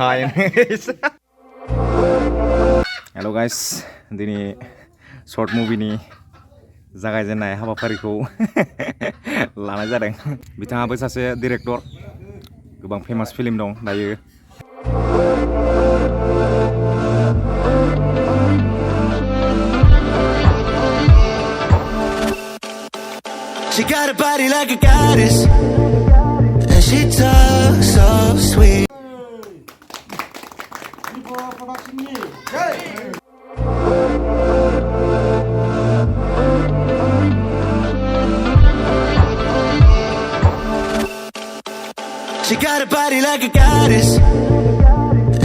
Hi. Hello guys, दिनै short movie नि जागायजेननाय हाबाफारिखौ लानाय जादों। बिथाङाबो सासे डाइरेक्टर, गोबां फेमास फिल्म दं दायो। She got a body like a goddess, and she talks so sweet. She got a body like a goddess,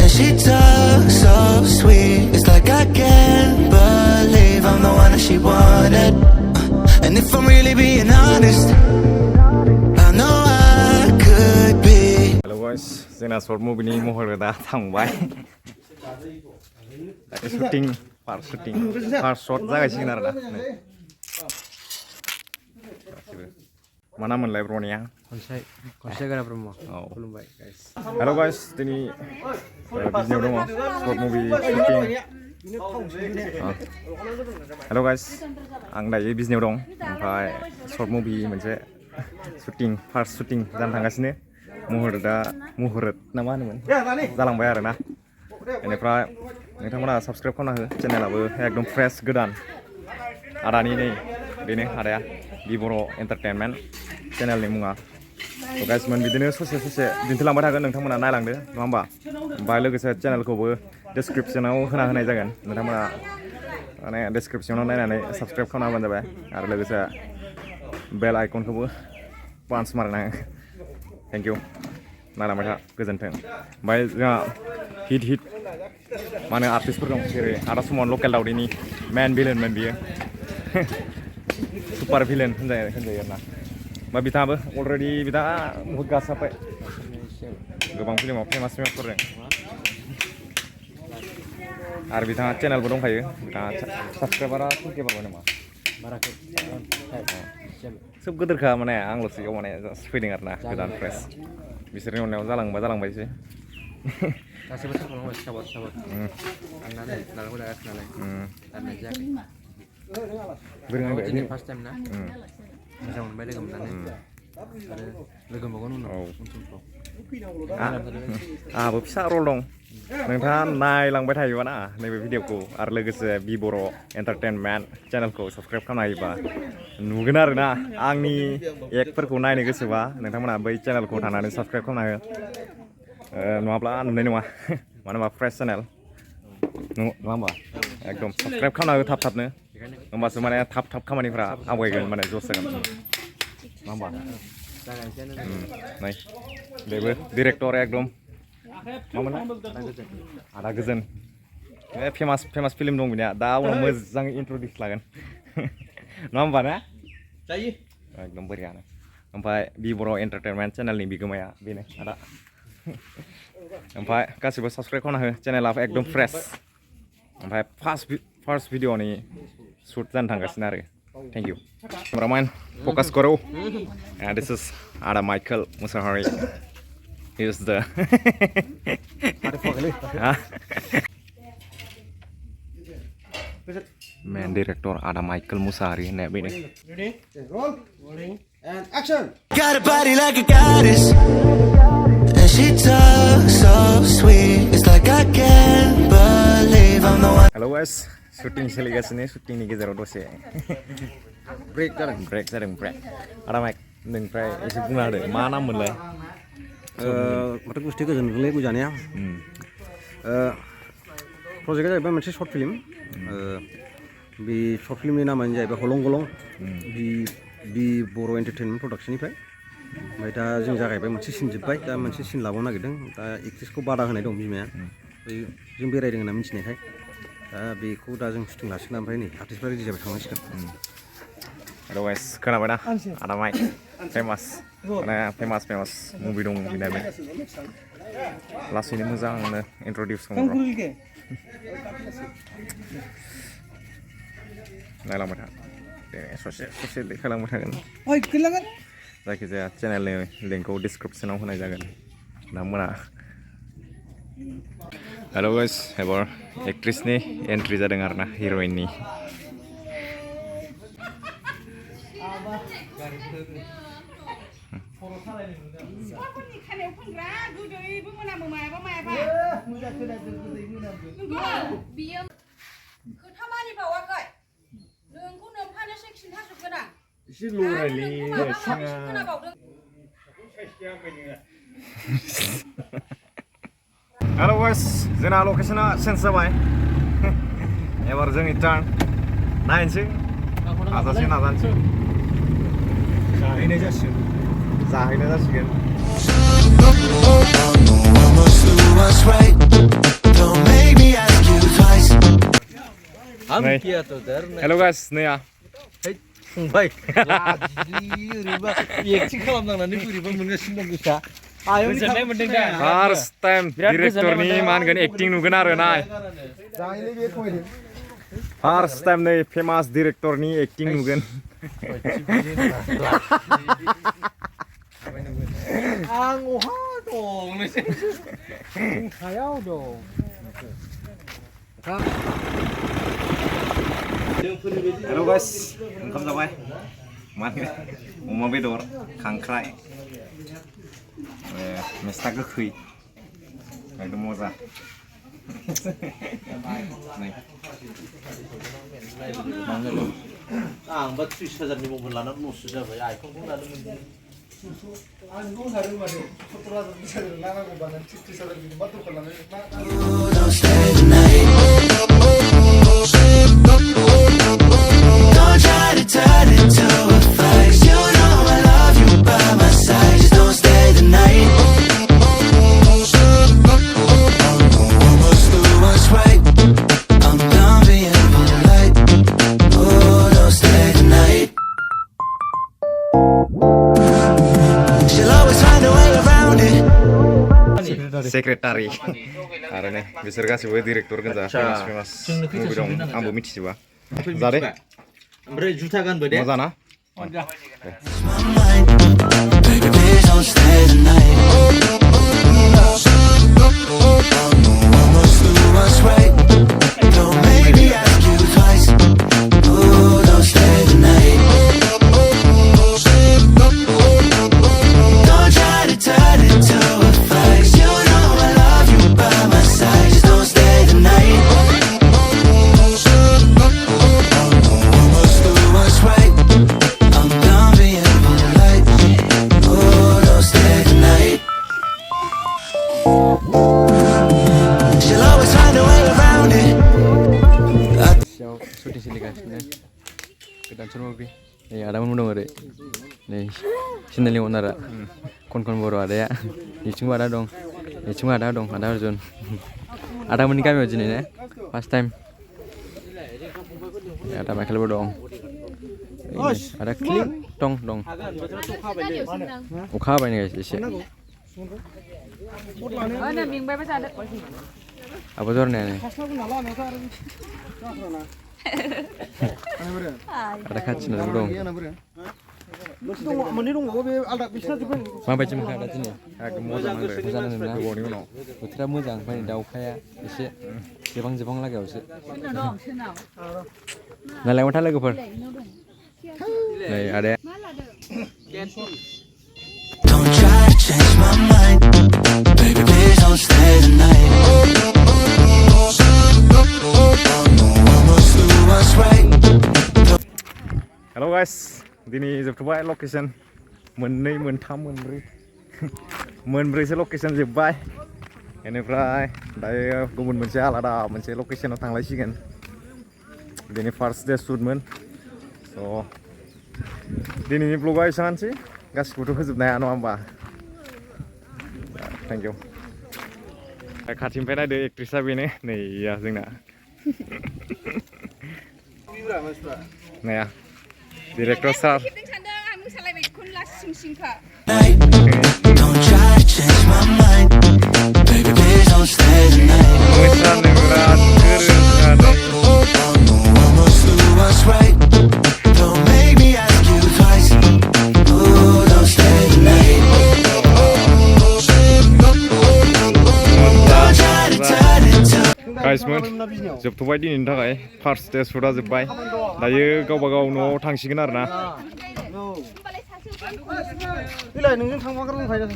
and she talks so sweet. It's like I can't believe I'm the one that she wanted. And if I'm really being honest, I know I could be. Hello guys, जोंना short movie नि महर दा थांबाय। shooting, first shot जागायसिगोन आरो दा। मा नाम मोनलाय ब्रनिया? खनसे गारा ब्रह्म। खुलुमबाय गाइस। Hello guys, दिनै बिदिनो दङ short movie shooting. Hello guys, आं दायो बिजनेयाव दं। ओमफ्राय short movie मोनसे shooting, first shooting जानो थांगासिनो। मुहुर्त ना मा होनोमोन? जालांबाय आरोना। बेनिफ्राय नोंथांमोना साबस्क्राइब खालामना हो, चेनेलाबो एकदम फ्रेश गोदान। आदानि नै बेनो आदाया बि बर' एन्टारटेनमेन्ट चेनेलनि मुङा। गाइस मोन बिदिनो ससे दिन्थिलांबाय थागोन, नोंथांमोना नायलांदो नङा होमबा? ओमफ्राय लोगोसे चेनेलखौबो डिसक्रिपसनाव होनाय जागोन, नोंथांमोना माने डिसक्रिपसनाव नायनानै साबस्क्राइब खालामना होबानो जाबाय। आरो लोगोसे बेल आइकनखौबो पान्च मारना हो। थेंक इउ, नायलांबाय था, गोजोन्थों। ओमफ्राय जोंहा हिट मा होनो आर्टिस्टफोर दं, जेरै आदा सुमन लकेल दावदैनि मेन भिलेनमोन बियो। सुपार भिलेन होनजायो आरोना। ओमफ्राय बिथाङाबो अलरेडि बिथाङा बहुद गासाबाय गोबां फिल्माव फेमासफोर दं। आरो बिथाङा चेनेलबो दंखायो। बिथाङा साबस्क्राइबारा फुलके बारबाय नामा? सोब गोदोरखा माने आंल'सो इयाव माने जास्ट फैदों आरोना, गोदान फ्रेस। बिसोरनि अननायाव जालांबायसो। गासैबो सापर्ट आंनानै नालांबाय थागासिनो नालाय दाननाय जायाखै। दिनै फार्स्ट टाइम ना, मोजां मोनबाय लोगो मोननानै। आरो लोगो मोनबावगोन उनाव समफ्राव। आंहाबो फिसा रल दं, नोंथाङा नायलांबाय थायोबा ना नैबे भिडिअखौ, आरो लोगोसे बि बर' एन्टारटेनमेन्ट चेनेलखौ साबस्क्राइब खालामना होयोबा नुगोन आरोना। आंनि एक्टफोरखौ नायनो गोसोबा नोंथांमोना बै चेनेलखौ थांनानै साबस्क्राइब खालामना हो, नङाब्ला नुनाय नङा। मानो होनबा फ्रेस चेनेल नङा होमबा? एकदम साबस्क्राइब खालामना हो थाबनो, होमबासो माने थाब खामानिफ्रा आवगायगोन, माने जस जागोन नङा होमबा? नै बेबो डिरेक्टर एकदम मामोन आदा गोजोन। फेमास फिल्म दं बिनिया, दा उनाव मोजां इन्ट्रडिउस लागोन नङा होमबा ना? जायो एकदम बोरियानो। ओमफ्राय बि बर' एन्टारटेनमेन्ट चेनेलनि बिगोमाया बेनो आदा। ओमफ्राय गासिबो साबस्क्राइब खालामना हो, चेनेला एकदम फ्रेस। ओमफ्राय फार्स्ट भिडिअनि शुट जानो थांगासिनो आरो। Thank you. Cameraman, focus karo. And this is Ada Michael Musahari. Here's the main director Ada Michael Musahari. Ready? Rolling, and action. Got a body like a goddess, and she talks so sweet. It's like I can't believe I'm the one. Hello guys, shooting soलिगासिनो, shooting नि गेजेराव दसे break जादों। आदा mic, नोंनिफ्राय एसे बुंना होदो, मा नाम मोनलाय? माथो गुस्थि गोजोनगोनलै बुजानाया। प्रजेक्टआ जाहैबाय मोनसे सर्ट फिल्म। बे सर्ट फिल्मनि नामानो जाहैबाय हलं गलं, बि बर' एन्टारटेनमेन्ट प्रडाक्सननिफ्राय। ओमफ्राय दा जों जागायबाय, मोनसे सिन जोब्बाय, दा मोनसे सिन लाबावनो नागिरदों। दा एक्ट्रेसखौ बादा होनाय दं बिमाया, जों बेरायदों होनना मिथिनायखाय। दा बेखौ दा जों शुटिं लासिगोन, ओमफ्राय नै आर्टिस्टफ्रा रेडि जाबाय, थांनांसिगोन। Hello guys, खोनाबाय ना? आदा माइक फेमास मुभि दं बिनाबो। लासैनो मोजांनो इन्ट्रडिउस खालामो। नायलांबाय था, ससे देखायलांबाय थागोन। जायखिजाया चेनेलनि लिंकखौ डिसक्रिपसनाव होनाय जागोन। नोंथांमोना Halo guys, ebar aktris nih entry जादों आरोना heroine-नि Halo guys, जोंना लकेशना चेन्ज जाबाय एबार जोंनि टार्न नायनोसै नाजानोसै जाहैनाय जासिगोन हेलो गाइस नैया फंबाय ओरैबा एक्टिं खालामनांनानै बोरैबा मोनगासिनो दं गोसोआ गोजोननाय मोनदों दा फार्स्ट टाइम डिरेक्टरनि मा होनगोन एक्टिं नुगोन आरो ना फार्स्ट टाइम नै फेमास डिरेक्टरनि एक्टिं नुगोन आं अहा दं सायाव दं हेलो गाइस ओंखाम जाबाय माने अमा बेदर खांख्राइ मेस्था गोखै एकदम मोजां आंबा 30,000नि मबाइल लानानै लससो जाबाय आइफनखौ लानो मोनदों Don't try to turn it to a fight. You know I love you by my side. Just don't stay the night. Must do what's right. I'm done being polite. Oh, don't stay the night. She'll always find a way around it. Secretary आरो नै बिसोर गासिबो director गोजा famous movie दं आंबो मिथिजोबा जादे ओमफ्राय जुथा गानबो दे मोजां ना Baby, please don't stay the night. Must do what's right. Don't make me ask you twice. Oh, don't stay the night. Don't try to turn it to a fight. You know I love you by my side. Just don't stay the night. Must do what's right. I'm done being polite. Oh, don't stay the night. She'll always find a way around it. syuting soलिगासिनो गोदान short movie नै आदामोन दं ओरै नै चेनेलनि अनारा खन बर' आदाया निथिंबो आदा दं निथिंबो आदा दं आदा अर्जुन आदामोननि गामियाव दिनै ने फार्स्ट टाइम आदा माइकेलबो दं आदा क्लिन दं अखा हाबाय नै एसे आबो जरनायानो ada खाथिना दं मोननै दंबावो बे आलदा बिसना जोबबाय माबायदि मोनखो आदा दिनै एकदम मोजां नांदों मोजां नांदोंना गोबावनि उनाव बोथोरा मोजां ओमफ्राय दा अखाया एसे जोबां लागायावसो नालाय माथो लोगोफोर नै आदाया Don't try to change my mind. Baby, please don't stay the night. Must do what's right. Hello guys दिनै जोबथ'बाय लकेसन मोननै मोनथाम मोनब्रैसो लकेसन जोब्बाय बेनिफ्राय दायो गुबुन मोनसे आलादा मोनसे लकेसनाव थांलायसिगोन दिनै फार्स्ट डे शुटमोन स' दिनैनि ब्लगा एसेबांसै गासिखौबोथ' होजोबनो हाया नङा होमबा थेंक इउ खाथिनिफ्राय नायदो एक्ट्रिसा बेनो नैया जोंना नाया director sir Don't try to change my mind. Baby, please don't stay the night. Must do what's right. Don't make me ask you twice. Oh, don't stay the night. Don't try नाइसमोन जोबथ'बाय दिनैनि थाखाय first day शुटआ जोब्बाय दायो गावबा गाव न'आव थांसिगोन आरो ना नोंजों थांफाग्रा दंखायो